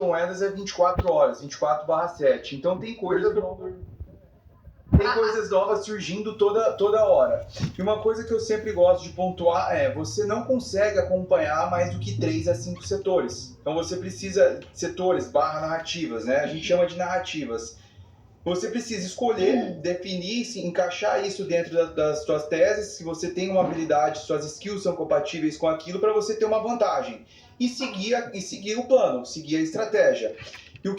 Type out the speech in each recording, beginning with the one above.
moedas é 24 horas, 24/7. Então tem coisas novas surgindo toda hora. E uma coisa que eu sempre gosto de pontuar é: você não consegue acompanhar mais do que 3 a 5 setores. Então você precisa, setores/narrativas, né? A gente chama de narrativas. Você precisa escolher, definir, encaixar isso dentro das suas teses, se você tem uma habilidade, suas skills são compatíveis com aquilo, para você ter uma vantagem. E seguir o plano, seguir a estratégia. E o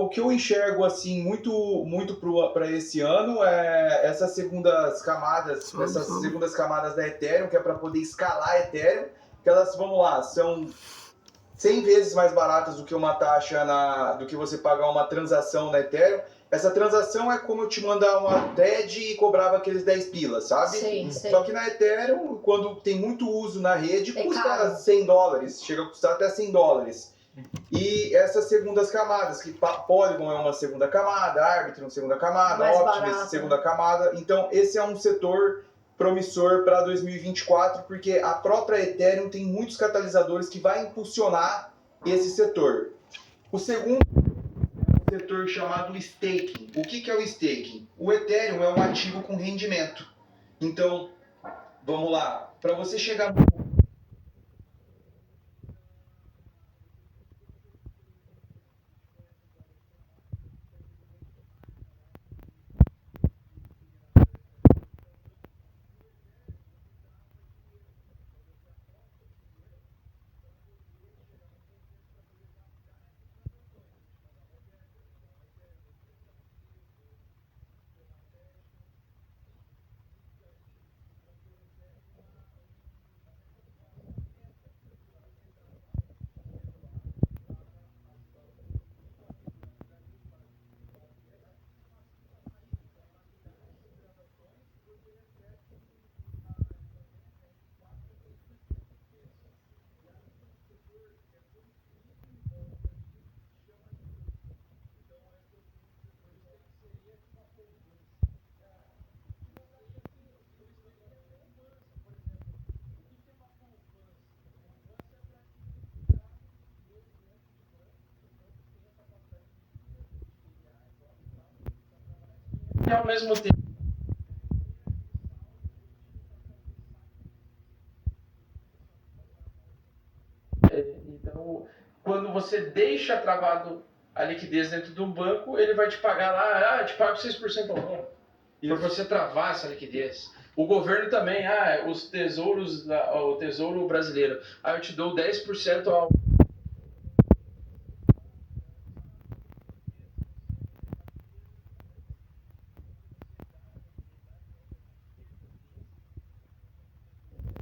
que eu enxergo assim muito para esse ano é essas segundas camadas da Ethereum, que é para poder escalar a Ethereum, que elas, vamos lá, são 100 vezes mais baratas do que uma taxa do que você pagar uma transação na Ethereum. Essa transação é como eu te mandar uma TED e cobrava aqueles 10 pilas, sabe? Sim. Só que na Ethereum, quando tem muito uso na rede, custa $100, chega a custar até $100. E essas segundas camadas, que Polygon é uma segunda camada, Arbitrum é uma segunda camada, Optimus segunda camada. Então esse é um setor promissor para 2024, porque a própria Ethereum tem muitos catalisadores que vai impulsionar esse setor. O segundo é um setor chamado staking. O que é o staking? O Ethereum é um ativo com rendimento. Então, vamos lá, para você chegar no e ao mesmo tempo então, quando você deixa travado a liquidez dentro de um banco, ele vai te pagar lá, te pago 6% ao ano, para você travar essa liquidez. O governo também, o Tesouro Brasileiro, eu te dou 10% ao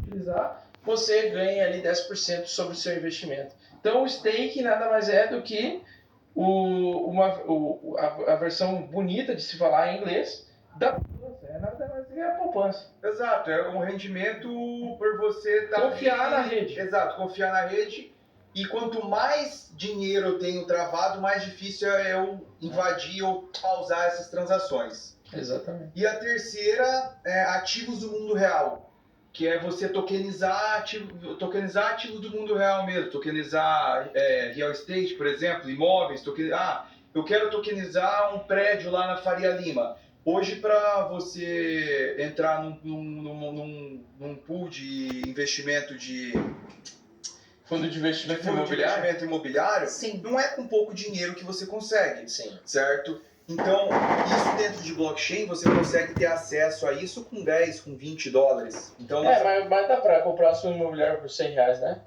utilizar, você ganha ali 10% sobre o seu investimento. Então o stake nada mais é do que a versão bonita de se falar em inglês da poupança. É nada mais do que a poupança. Exato, é um rendimento por você confiar na rede. Exato, confiar na rede. E quanto mais dinheiro eu tenho travado, mais difícil é eu invadir ou pausar essas transações. Exatamente. E a terceira é ativos do mundo real, que é você tokenizar ativos do mundo real mesmo, tokenizar real estate, por exemplo, imóveis, eu quero tokenizar um prédio lá na Faria Lima. Hoje, para você entrar num pool de investimento de fundo de investimento imobiliário, Sim. Não é com pouco dinheiro que você consegue, Sim. Certo? Então, isso dentro de blockchain, você consegue ter acesso a isso com 10, com $20. Então, mas dá para comprar fundo imobiliário por R$100, né?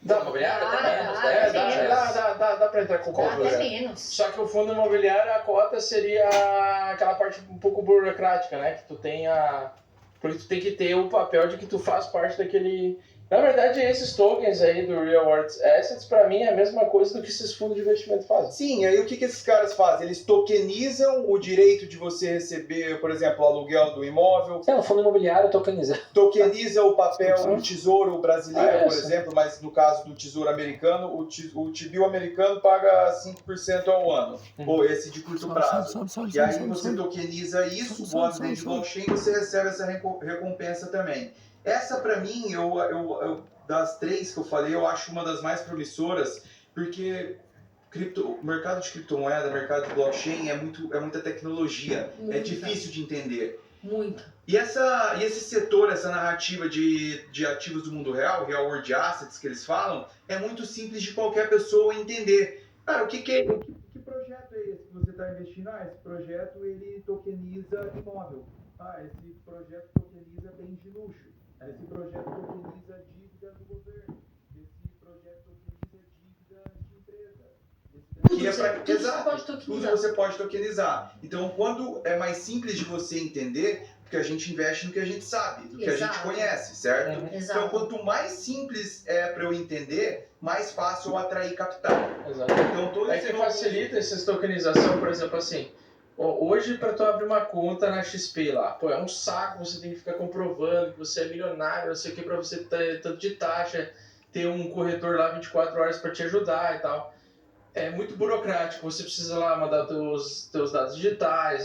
Dá imobiliário? Dá para entrar com compra. Até menos. Só que o fundo imobiliário, a cota seria aquela parte um pouco burocrática, né? Que tu tenha... Porque tu tem que ter o papel de que tu faz parte daquele... Na verdade, esses tokens aí do Real World Assets, para mim, é a mesma coisa do que esses fundos de investimento fazem. Sim, aí o que esses caras fazem? Eles tokenizam o direito de você receber, por exemplo, o aluguel do imóvel. O fundo imobiliário tokeniza. Tokeniza o papel do Tesouro Brasileiro, por exemplo, mas no caso do Tesouro Americano, o T-bill americano paga 5% ao ano, ou esse de curto prazo. E aí você tokeniza isso, bota dentro de blockchain e você recebe essa recompensa também. Essa, para mim, eu das três que eu falei, eu acho uma das mais promissoras, porque O mercado de criptomoeda, mercado de blockchain é muita tecnologia, é Muita. difícil de entender. Muito. E esse setor, essa narrativa de ativos do mundo real, real world assets que eles falam, é muito simples de qualquer pessoa entender. Cara, que projeto é esse que você está investindo? Ah, esse projeto ele tokeniza imóvel. Ah, esse projeto tokeniza bens de luxo. Esse projeto tokeniza dívida do governo. Esse projeto tokeniza dívida de empresa. Tudo, Exato, você pode tudo tokenizar. você pode tokenizar. Então, quando é mais simples de você entender, porque a gente investe no que a gente sabe, no que a gente Exato. conhece, certo? Uhum. Exato. Então, quanto mais simples é para eu entender, mais fácil eu atrair capital. Exato. Então, todo É esse que facilita essa tokenização, por exemplo, assim, hoje para tu abrir uma conta na XP lá, pô, é um saco, você tem que ficar comprovando que você é milionário, não sei o que, para você ter tanto de taxa, ter um corretor lá 24 horas para te ajudar e tal. É muito burocrático, você precisa lá mandar teus dados digitais,